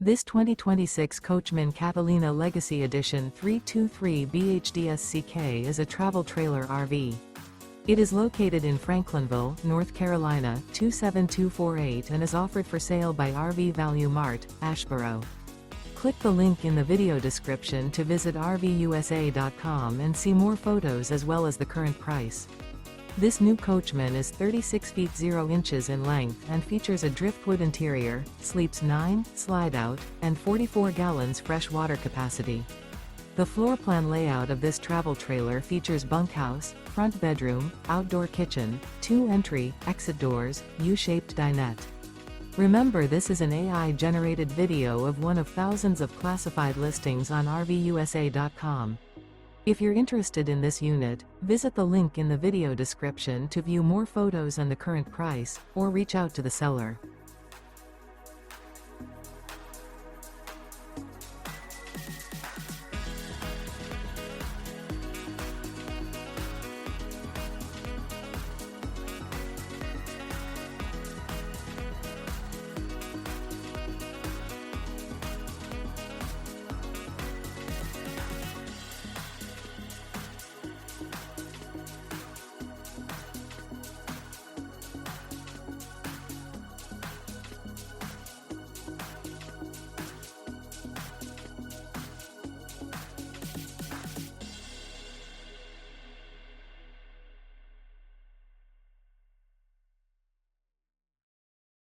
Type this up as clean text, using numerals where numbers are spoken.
This 2026 Coachmen Catalina Legacy Edition 323 BHDSCK is a travel trailer RV. It is located in Franklinville, North Carolina 27248 and is offered for sale by RV Value Mart, Asheboro. Click the link in the video description to visit RVUSA.com and see more photos as well as the current price. This new Coachmen is 36 feet 0 inches in length and features a driftwood interior, sleeps 9, slide-out, and 44 gallons fresh water capacity. The floor plan layout of this travel trailer features bunkhouse, front bedroom, outdoor kitchen, 2 entry, exit doors, U-shaped dinette. Remember, this is an AI-generated video of one of thousands of classified listings on RVUSA.com. If you're interested in this unit, visit the link in the video description to view more photos and the current price, or reach out to the seller.